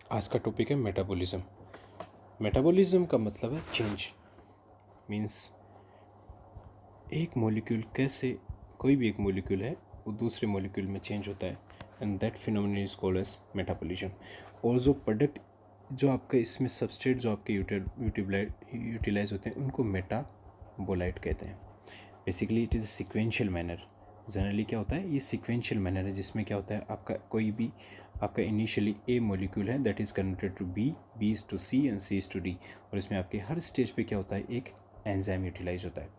आज का टॉपिक है मेटाबॉलिज्म। मेटाबॉलिज्म का मतलब है चेंज। मीन्स एक मॉलिक्यूल कैसे, कोई भी एक मॉलिक्यूल है वो दूसरे मॉलिक्यूल में चेंज होता है, and that phenomenon is called as metabolism. और जो प्रोडक्ट जो आपका इसमें सबस्ट्रेट जो आपके यूटिलाइज होते हैं उनको मेटाबोलाइट कहते हैं। Basically it is sequential manner. Generally क्या होता है, ये सिक्वेंशियल मैनर है जिसमें क्या होता है, आपका कोई भी आपका इनिशियली ए मॉलिक्यूल है that is converted to B, B is to C and C is to D. और इसमें आपके हर स्टेज पे क्या होता है, एक एंजाइम यूटिलाइज होता है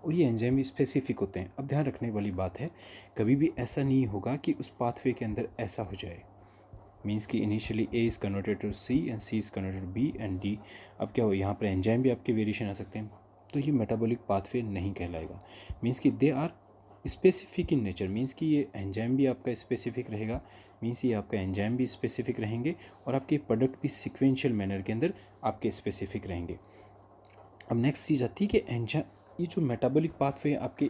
और ये एंजाइम भी स्पेसिफिक होते हैं। अब ध्यान रखने वाली बात है, कभी भी ऐसा नहीं होगा कि उस पाथवे के अंदर ऐसा हो जाए। मीन्स कि initially A is converted to C and C is converted to B and D. अब क्या हो, यहाँ पर एंजाइम भी आपके वेरिएशन आ सकते हैं, तो ये मेटाबॉलिक पाथवे नहीं कहलाएगा। मीन्स कि they are specific in nature. Means कि ये एंजाइम भी आपका स्पेसिफिक रहेगा, मीन्स ये आपका एंजाइम भी स्पेसिफिक रहेंगे और आपके प्रोडक्ट भी सिक्वेंशियल मैनर के अंदर आपके स्पेसिफिक रहेंगे। अब नेक्स्ट चीज़ आती है कि एंजाइम, ये जो मेटाबॉलिक पाथवे आपके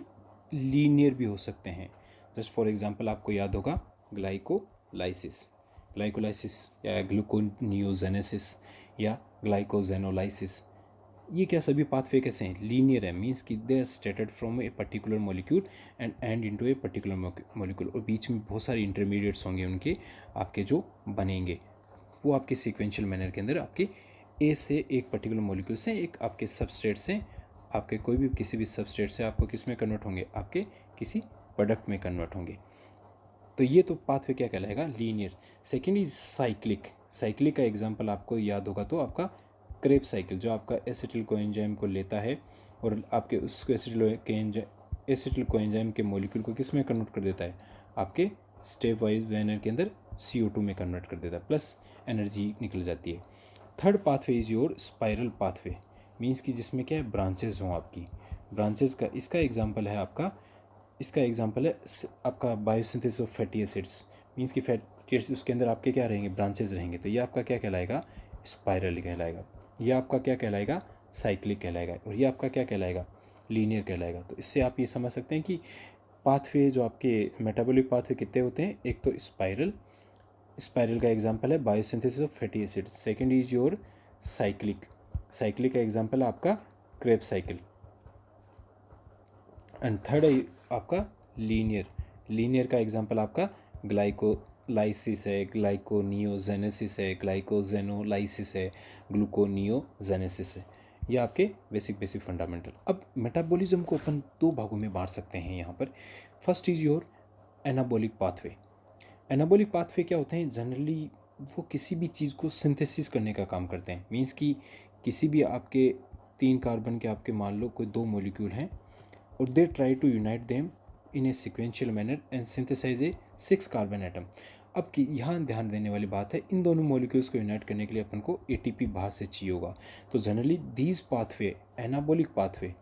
लीनियर भी हो सकते हैं। जस्ट फॉर एग्जांपल आपको याद होगा ग्लाइकोलाइसिस, ग्लाइकोलाइसिस या ग्लूकोनियोजेनेसिस या ग्लाइकोजेनोलाइसिस। ये क्या सभी पाथवे कैसे हैं, लीनियर है। मीन्स कि they are started from a particular molecule and into a particular molecule, और बीच में बहुत सारे इंटरमीडिएट्स होंगे उनके, आपके जो बनेंगे वो आपके सीक्वेंशियल मैनर के अंदर आपके ए से एक पर्टिकुलर मॉलिक्यूल से एक आपके सबस्ट्रेट से, आपके कोई भी किसी भी सबस्ट्रेट से आपको किस में कन्वर्ट होंगे, आपके किसी प्रोडक्ट में कन्वर्ट होंगे। तो ये तो पाथवे क्या कहलाएगा, linear. Second is cyclic. Cyclic का एग्जाम्पल आपको याद होगा तो आपका क्रेब साइकिल, जो आपका एसिटिल कोएंजाइम को लेता है और आपके उसको एसिटिल कोएंजाइम के मॉलिक्यूल को किस में कन्वर्ट कर देता है, आपके स्टेप वाइज मैनर के अंदर CO2 में कन्वर्ट कर देता है, प्लस एनर्जी निकल जाती है। Third pathway is your spiral pathway. Means कि जिसमें क्या है, ब्रांचेज हों आपकी, ब्रांचेज का इसका एग्जाम्पल है आपका biosynthesis of fatty acids. Means कि फैटी एसिड्स उसके अंदर आपके क्या रहेंगे, ब्रांचेज रहेंगे, तो ये आपका क्या कहलाएगा, स्पाइरल कहलाएगा। ये आपका क्या कहलाएगा, साइक्लिक कहलाएगा। और ये आपका क्या कहलाएगा, लीनियर कहलाएगा। तो इससे आप ये समझ सकते हैं कि पाथवे जो आपके मेटाबॉलिक पाथवे कितने होते हैं। एक तो स्पाइरल, स्पाइरल का एग्जांपल है biosynthesis of fatty acids. Second is your cyclic, cyclic का एग्जांपल है आपका क्रेब साइकिल। एंड थर्ड है आपका लीनियर, लीनियर का एग्जांपल आपका ग्लाइकोलाइसिस है, ग्लाइकोनियोजेनेसिस है, ग्लाइकोजेनोलाइसिस है, ग्लूकोनियोजेनेसिस है। ये आपके बेसिक फंडामेंटल। अब मेटाबॉलिज्म को अपन दो भागों में बांट सकते हैं यहाँ पर। First is your anabolic pathway. Anabolic pathway क्या होते हैं, जनरली वो किसी भी चीज़ को सिंथेसिस करने का काम करते हैं। मीन्स कि किसी भी आपके 3 कार्बन के आपके मान लो कोई 2 मॉलिक्यूल हैं और they try to unite them in a sequential manner and synthesize a 6 carbon atom. अब कि यहाँ ध्यान देने वाली बात है, इन दोनों मॉलिक्यूल्स को यूनाइट करने के लिए अपन को ATP बाहर से चाहिए होगा। तो generally these pathway, anabolic pathway,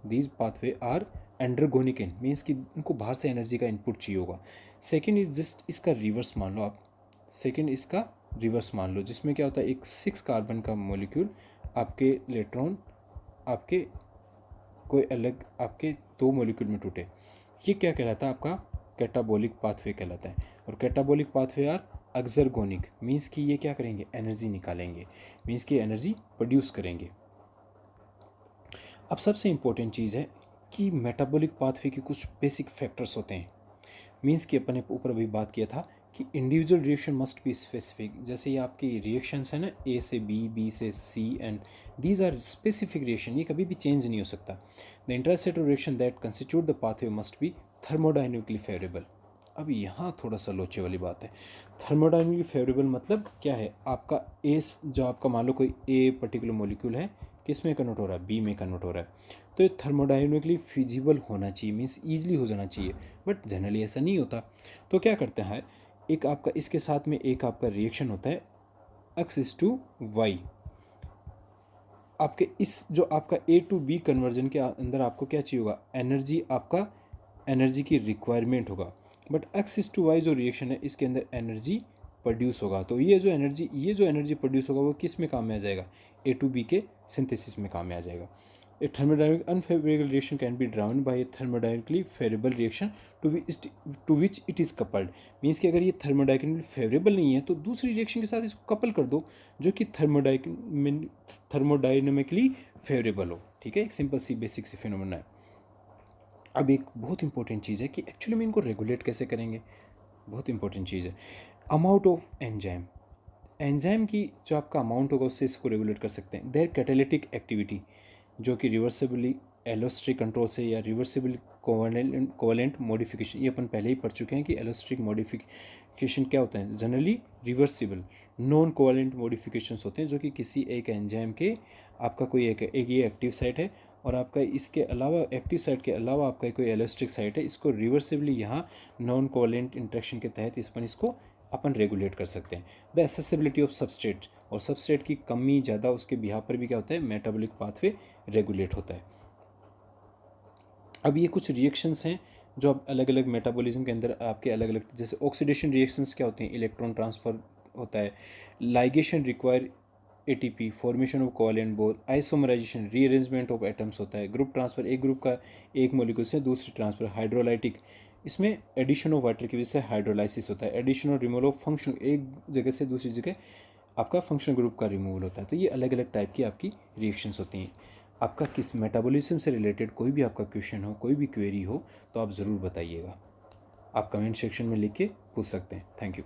these pathway are endergonic in, means कि उनको बाहर से एनर्जी का इनपुट चाहिए होगा। सेकेंड इज जस्ट इसका रिवर्स मान लो आप, सेकेंड इसका रिवर्स मान लो, जिसमें क्या होता है, एक 6 कार्बन का मॉलिक्यूल आपके इलेक्ट्रॉन आपके कोई अलग आपके 2 मॉलिक्यूल में टूटे, ये क्या कहलाता है, आपका कैटाबॉलिक पाथवे कहलाता है। और कैटाबॉलिक पाथवे आर एक्सर्गोनिक, मीन्स कि ये क्या करेंगे, एनर्जी निकालेंगे, मीन्स कि एनर्जी प्रोड्यूस करेंगे। अब सबसे इम्पोर्टेंट चीज़ है कि मेटाबॉलिक पाथवे के कुछ बेसिक फैक्टर्स होते हैं। मीन्स कि अपन ने ऊपर अभी बात किया था कि individual reaction must be specific. जैसे ये आपकी रिएक्शंस है ना, A से B, B से C and these are specific reaction, ये कभी भी चेंज नहीं हो सकता। The intersector reaction that constitute the pathway must be thermodynamically favourable. अब यहाँ थोड़ा सा लोचे वाली बात है। थर्मोडाइनमिकली फेवरेबल मतलब क्या है, आपका ए जो आपका मान लो कोई ए पर्टिकुलर मॉलिक्यूल है, किस में कन्वर्ट हो रहा है, बी में कन्वर्ट हो रहा है, तो ये थर्मोडाइनमिकली फिजिबल होना चाहिए, मीन्स ईजिली हो जाना चाहिए, बट जनरली ऐसा नहीं होता। तो क्या करते हैं, एक आपका इसके साथ में एक आपका रिएक्शन होता है X:Y। आपके इस जो आपका A to B कन्वर्जन के अंदर आपको क्या चाहिए होगा, एनर्जी, आपका एनर्जी की रिक्वायरमेंट होगा। बट X:Y जो रिएक्शन है इसके अंदर एनर्जी प्रोड्यूस होगा। तो ये जो एनर्जी प्रोड्यूस होगा वो किस में काम में आ जाएगा, A to B के सिंथेसिस में काम में आ जाएगा। A thermodynamic unfavorable reaction can be driven by a thermodynamically favorable reaction to which it is coupled. Means कि अगर ये थर्मोडाइनमिकली फेवरेबल नहीं है तो दूसरी रिएक्शन के साथ इसको कपल कर दो जो कि थर्मोडाइनमिकली फेवरेबल हो. ठीक है, एक सिंपल सी बेसिक सी फिनोमेना है. अब एक बहुत इंपॉर्टेंट चीज़ है कि एक्चुअली में इनको रेगुलेट कैसे करेंगे. बहुत इंपॉर्टेंट चीज़ है अमाउंट ऑफ एंजाइम. एंजाइम की जो आपका अमाउंट होगा उससे इसको रेगुलेट कर सकते हैं. देयर कैटालिटिक एक्टिविटी जो कि रिवर्सिबली एलोस्ट्रिक कंट्रोल से या रिवर्सिबल कोवेलेंट मॉडिफिकेशन, ये अपन पहले ही पढ़ चुके हैं कि एलोस्ट्रिक मॉडिफिकेशन क्या होता है. Generally reversible non covalent modifications होते हैं जो कि किसी एक एंजाइम के आपका कोई एक ये एक्टिव साइट है और आपका इसके अलावा एक्टिव साइट के अलावा आपका कोई एलोस्ट्रिक साइट है, इसको रिवर्सिबली यहाँ नॉन कोवेलेंट इंट्रैक्शन के तहत इसको अपन रेगुलेट कर सकते हैं. द एक्सेसिबिलिटी ऑफ सबस्ट्रेट, और सबस्ट्रेट की कमी ज़्यादा उसके बिहाव पर भी क्या होता है, मेटाबॉलिक पाथवे रेगुलेट होता है. अब ये कुछ रिएक्शंस हैं जो अब अलग अलग मेटाबॉलिज्म के अंदर आपके अलग अलग, जैसे ऑक्सीडेशन रिएक्शंस क्या होते हैं, इलेक्ट्रॉन ट्रांसफ़र होता है. Ligation require ATP, formation of covalent बोर, आइसोमराइजेशन रीअरेंजमेंट ऑफ एटम्स होता है. ग्रुप ट्रांसफ़र, एक ग्रुप का एक मॉलिक्यूल से दूसरी ट्रांसफ़र. हाइड्रोलाइटिक, इसमें एडिशन ऑफ वाटर की वजह से हाइड्रोलाइसिस होता है. एडिशन और रिमूवल ऑफ फंक्शन, एक जगह से दूसरी जगह आपका फंक्शनल ग्रुप का रिमूवल होता है. तो ये अलग अलग टाइप की आपकी रिएक्शंस होती हैं. आपका किस मेटाबॉलिज्म से रिलेटेड कोई भी आपका क्वेश्चन हो, कोई भी क्वेरी हो तो आप ज़रूर बताइएगा. आप कमेंट सेक्शन में लिख के पूछ सकते हैं. Thank you.